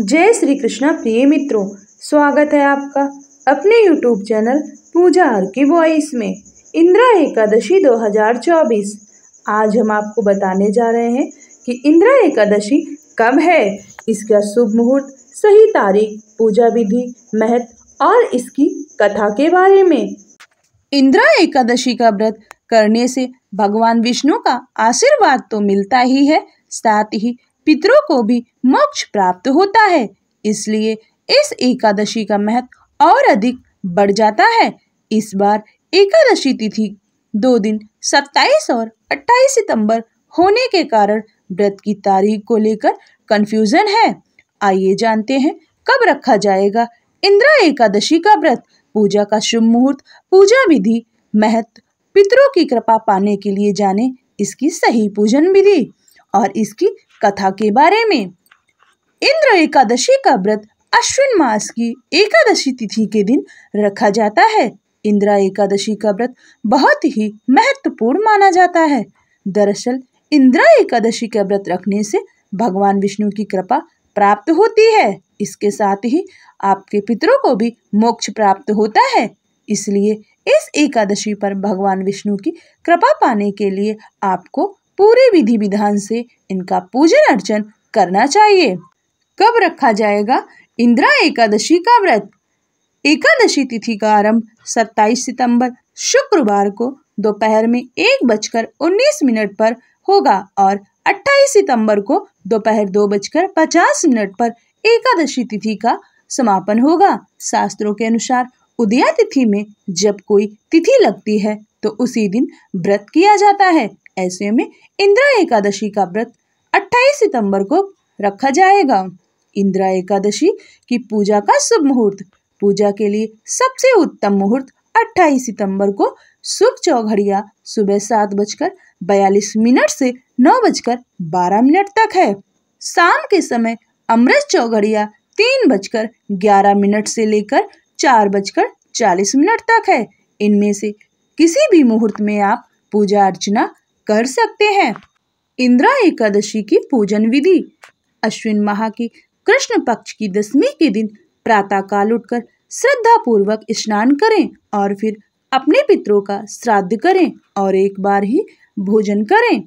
जय श्री कृष्णा प्रिय मित्रों, स्वागत है आपका अपने YouTube चैनल पूजा हर की वॉइस में। इंद्रा एकादशी 2024 आज हम आपको बताने जा रहे हैं कि इंद्रा एकादशी कब है, इसका शुभ मुहूर्त, सही तारीख, पूजा विधि, महत्व और इसकी कथा के बारे में। इंद्रा एकादशी का व्रत करने से भगवान विष्णु का आशीर्वाद तो मिलता ही है, साथ ही पितरों को भी मोक्ष प्राप्त होता है। इसलिए इस एकादशी का महत्व और अधिक बढ़ जाता है। इस बार एकादशी तिथि 2 दिन 27 और 28 सितंबर होने के कारण व्रत की तारीख को लेकर कंफ्यूजन है। आइए जानते हैं कब रखा जाएगा इंद्रा एकादशी का व्रत, पूजा का शुभ मुहूर्त, पूजा विधि, महत्व, पितरों की कृपा पाने के लिए जाने इसकी सही पूजन विधि और इसकी कथा के बारे में। इंद्र एकादशी का व्रत अश्विन मास की एकादशी तिथि के दिन रखा जाता है। इंद्रा एकादशी का व्रत बहुत ही महत्वपूर्ण माना जाता है। दरअसल इंद्रा एकादशी का व्रत रखने से भगवान विष्णु की कृपा प्राप्त होती है। इसके साथ ही आपके पितरों को भी मोक्ष प्राप्त होता है। इसलिए इस एकादशी पर भगवान विष्णु की कृपा पाने के लिए आपको पूरे विधि विधान से इनका पूजन अर्चन करना चाहिए। कब रखा जाएगा इंद्रा एकादशी का व्रत? एकादशी तिथि का आरंभ 27 सितंबर शुक्रवार को दोपहर में 1:19 पर होगा और 28 सितंबर को दोपहर 2:50 पर एकादशी तिथि का समापन होगा। शास्त्रों के अनुसार उदया तिथि में जब कोई तिथि लगती है तो उसी दिन व्रत किया जाता है। ऐसे में इंद्रा एकादशी का व्रत 28 सितंबर को रखा जाएगा। इंद्रा एकादशी की पूजा का शुभ मुहूर्त, पूजा के लिए सबसे उत्तम मुहूर्त 28 सितंबर को शुभ चौघड़िया सुबह 7:42 से 9:12 तक है। शाम के समय अमृत चौघड़िया 3:11 से लेकर 4:40 तक है। इनमें से किसी भी मुहूर्त में आप पूजा अर्चना कर सकते हैं। इंद्रा एकादशी की पूजन विधि। अश्विन माह की कृष्ण पक्ष की 10वीं के दिन प्रातः काल उठकर श्रद्धा पूर्वक स्नान करें और फिर अपने पितरों का श्राद्ध करें और एक बार ही भोजन करें।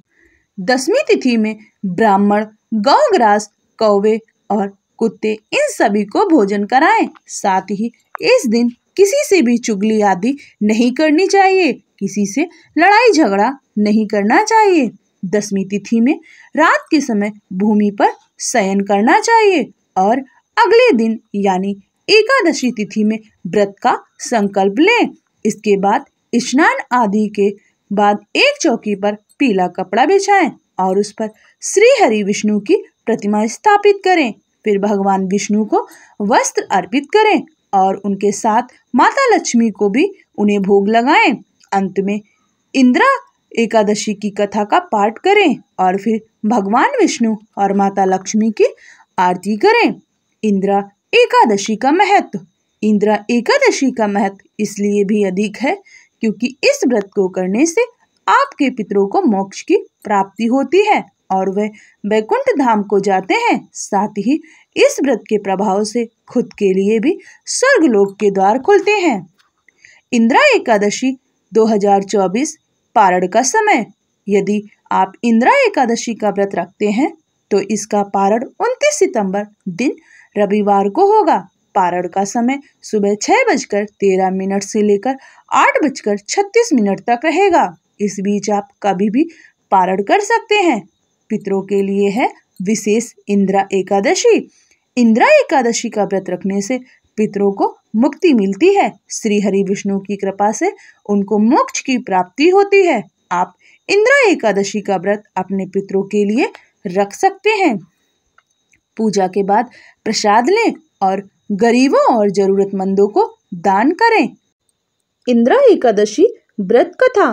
10वीं तिथि में ब्राह्मण गौग्रास, कौवे और कुत्ते इन सभी को भोजन कराएं। साथ ही इस दिन किसी से भी चुगली आदि नहीं करनी चाहिए, किसी से लड़ाई झगड़ा नहीं करना चाहिए। 10वीं तिथि में रात के समय भूमि पर शयन करना चाहिए और अगले दिन यानी एकादशी तिथि में व्रत का संकल्प लें। इसके बाद स्नान आदि के बाद एक चौकी पर पीला कपड़ा बिछाएं और उस पर श्री हरि विष्णु की प्रतिमा स्थापित करें। फिर भगवान विष्णु को वस्त्र अर्पित करें और उनके साथ माता लक्ष्मी को भी उन्हें भोग लगाएं। अंत में इंद्रा एकादशी की कथा का पाठ करें और फिर भगवान विष्णु और माता लक्ष्मी की आरती करें। इंद्रा एकादशी का महत्व। इंद्रा एकादशी का महत्व इसलिए भी अधिक है क्योंकि इस व्रत को करने से आपके पितरों को मोक्ष की प्राप्ति होती है और वे वैकुंठ धाम को जाते हैं। साथ ही इस व्रत के प्रभाव से खुद के लिए भी स्वर्गलोक के द्वार खुलते हैं। इंद्रा एकादशी 2024 पारण का समय। यदि आप इंद्रा एकादशी का व्रत रखते हैं तो इसका पारण 29 सितंबर दिन रविवार को होगा। पारण का समय सुबह 6:13 से लेकर 8:36 तक रहेगा। इस बीच आप कभी भी पारण कर सकते हैं। पितरों के लिए है विशेष इंद्रा एकादशी। इंद्रा एकादशी का व्रत रखने से पितरों को मुक्ति मिलती है। श्री हरि विष्णु की कृपा से उनको मोक्ष की प्राप्ति होती है। आप इंद्रा एकादशी का व्रत अपने पितरों के लिए रख सकते हैं। पूजा के बाद प्रसाद लें और गरीबों और जरूरतमंदों को दान करें। इंद्रा एकादशी व्रत कथा।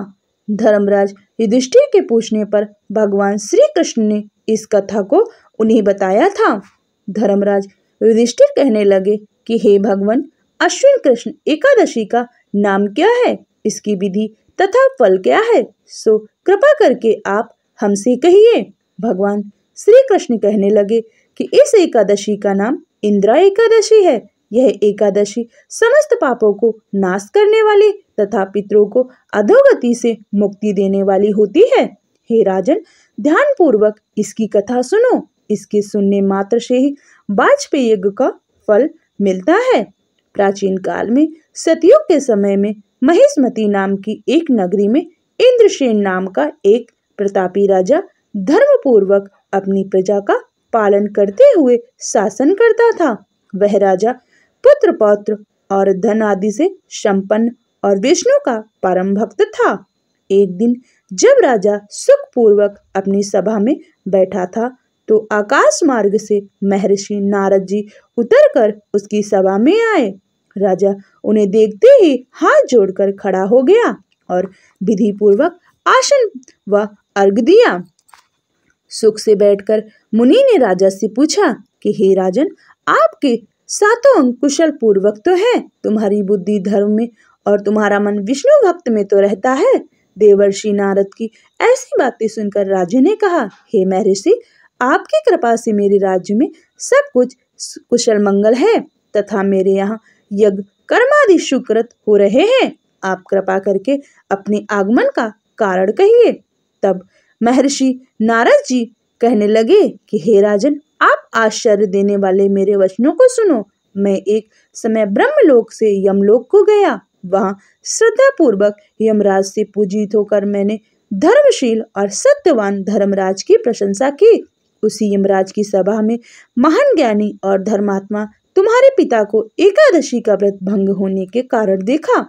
धर्मराज युधिष्ठिर के पूछने पर भगवान श्री कृष्ण ने इस कथा को उन्हें बताया था। धर्मराज युधिष्ठिर कहने लगे कि हे भगवान, अश्विन कृष्ण एकादशी का नाम क्या है, इसकी विधि तथा फल क्या है, सो कृपा करके आप हमसे कहिए। भगवान श्री कृष्ण कहने लगे कि इस एकादशी का नाम इंद्रा एकादशी है। यह एकादशी समस्त पापों को नाश करने वाली तथा पितरों को अधोगति से मुक्ति देने वाली होती है। हे राजन, ध्यान पूर्वक इसकी कथा सुनो। इसके सुनने मात्र से ही वाजपेयी यज्ञ का फल मिलता है। प्राचीन काल में सतयुग के समय में महिष्मती नाम की एक नगरी में इंद्रसेन नाम का एक प्रतापी राजा धर्म पूर्वक अपनी प्रजा का पालन करते हुए शासन करता था। वह राजा पुत्र पौत्र और धन आदि से संपन्न और विष्णु का परम भक्त था। एक दिन जब राजा सुख पूर्वक अपनी सभा में बैठा था तो आकाश मार्ग से महर्षि नारद जी उतरकर उसकी सभा में आए। राजा उन्हें देखते ही हाथ जोड़कर खड़ा हो गया और विधि पूर्वक आसन व अर्घ दिया। सुख से बैठकर मुनि ने राजा से पूछा कि हे राजन, आपके सातों अंग कुशल पूर्वक तो है, तुम्हारी बुद्धि धर्म में और तुम्हारा मन विष्णु भक्त में तो रहता है। देवर्षि नारद की ऐसी बातें सुनकर राजा ने कहा, हे महर्षि, आपकी कृपा से मेरे राज्य में सब कुछ कुशल मंगल है तथा मेरे यहाँ यज्ञ कर्मादि सुकृत हो रहे हैं। आप कृपा करके अपने आगमन का कारण कहिए। तब महर्षि नारद जी कहने लगे कि हे राजन, आप आश्चर्य देने वाले मेरे वचनों को सुनो। मैं एक समय ब्रह्मलोक से यमलोक को गया। वहाँ श्रद्धा पूर्वक यमराज से पूजित होकर मैंने धर्मशील और सत्यवान धर्मराज की प्रशंसा की। उसी यमराज की सभा में महान ज्ञानी और धर्मात्मा तुम्हारे पिता को एकादशी का व्रत भंग होने के कारण देखा।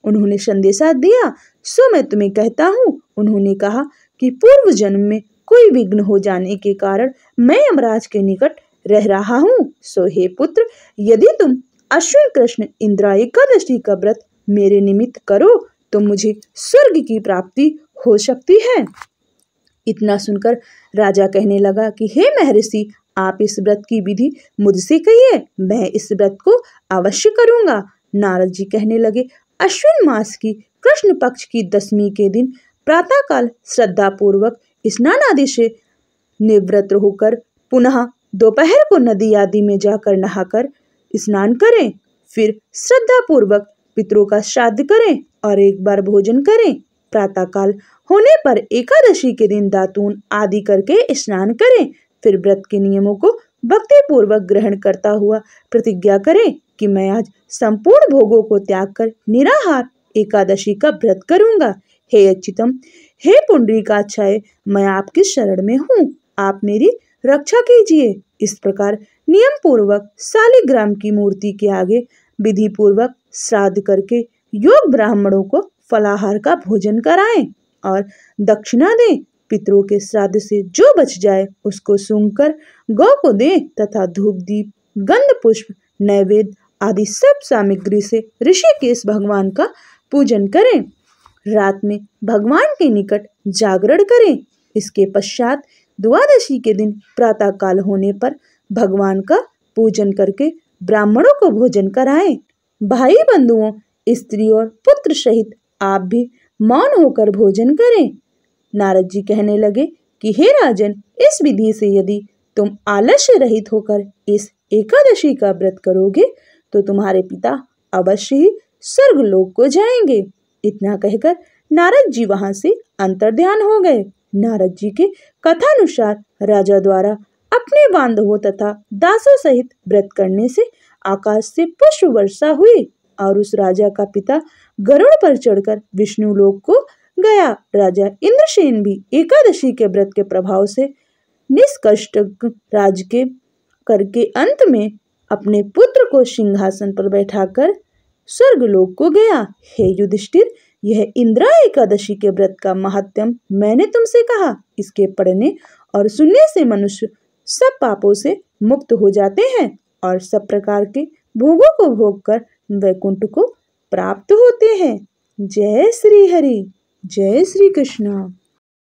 उन्होंने संदेशा दिया, सो मैं तुम्हें कहता हूँ। उन्होंने कहा कि पूर्व जन्म में कोई विघ्न हो जाने के कारण मैं यमराज के निकट रह रहा हूँ। सो हे पुत्र, यदि तुम अश्विन कृष्ण इंद्रा एकादशी का व्रत मेरे निमित्त करो तो मुझे स्वर्ग की प्राप्ति हो सकती है। इतना सुनकर राजा कहने लगा कि हे महर्षि, आप इस व्रत की विधि मुझसे कहिए, मैं इस व्रत को अवश्य करूंगा। नारद जी कहने लगे, अश्विन मास की कृष्ण पक्ष की दशमी के दिन प्रातःकाल श्रद्धा पूर्वक स्नान आदि से निवृत्त होकर पुनः दोपहर को नदी आदि में जाकर नहाकर स्नान करें। फिर श्रद्धा पूर्वक पितरों का श्राद्ध करें और एक बार भोजन करें। प्रातःकाल होने पर एकादशी के दिन दातून आदि करके स्नान करें। फिर व्रत के नियमों को भक्ति पूर्वक ग्रहण करता हुआ प्रतिज्ञा करें कि मैं आज संपूर्ण भोगों को त्याग कर निराहार एकादशी का व्रत करूंगा। हे अच्युतम, हे पुंडरीकाक्षाय, मैं आपकी शरण में हूँ, आप मेरी रक्षा कीजिए। इस प्रकार नियम पूर्वक शालिग्राम की मूर्ति के आगे विधि पूर्वक श्राद्ध करके योग ब्राह्मणों को फलाहार का भोजन कराएं और दक्षिणा दें। पितरों के श्राद्ध से जो बच जाए उसको सूंघकर गौ को दें तथा धूप दीप गंध पुष्प नैवेद्य आदि सब सामग्री से ऋषिकेश भगवान का पूजन करें। रात में भगवान के निकट जागरण करें। इसके पश्चात द्वादशी के दिन प्रातः काल होने पर भगवान का पूजन करके ब्राह्मणों को भोजन कराएं। भाई बंधुओं, स्त्री और पुत्र सहित आप भी मौन होकर भोजन करें। नारद जी कहने लगे कि हे राजन, इस विधि से यदि तुम आलस्य रहित होकर इस एकादशी का व्रत करोगे तो तुम्हारे पिता अवश्य ही स्वर्गलोक को जाएंगे। इतना कहकर नारद जी वहां से अंतर्ध्यान हो गए। नारद जी के कथानुसार राजा द्वारा अपने बांधवों तथा दासों सहित व्रत करने से आकाश से पुष्प वर्षा हुई और उस राजा का पिता गरुड़ पर चढ़कर विष्णु लोक को गया। राजा इंद्रसेन भी एकादशी के व्रत के प्रभाव से निष्कष्ट राज के करके अंत में अपने पुत्र को सिंहासन पर बैठाकर स्वर्गलोक को गया। हे युधिष्ठिर, यह इंद्रा एकादशी के व्रत का महात्म्य मैंने तुमसे कहा। इसके पढ़ने और सुनने से मनुष्य सब पापों से मुक्त हो जाते हैं और सब प्रकार के भोगों को भोगकर वैकुंठ को प्राप्त होते हैं। जय श्री हरि, जय श्री कृष्ण।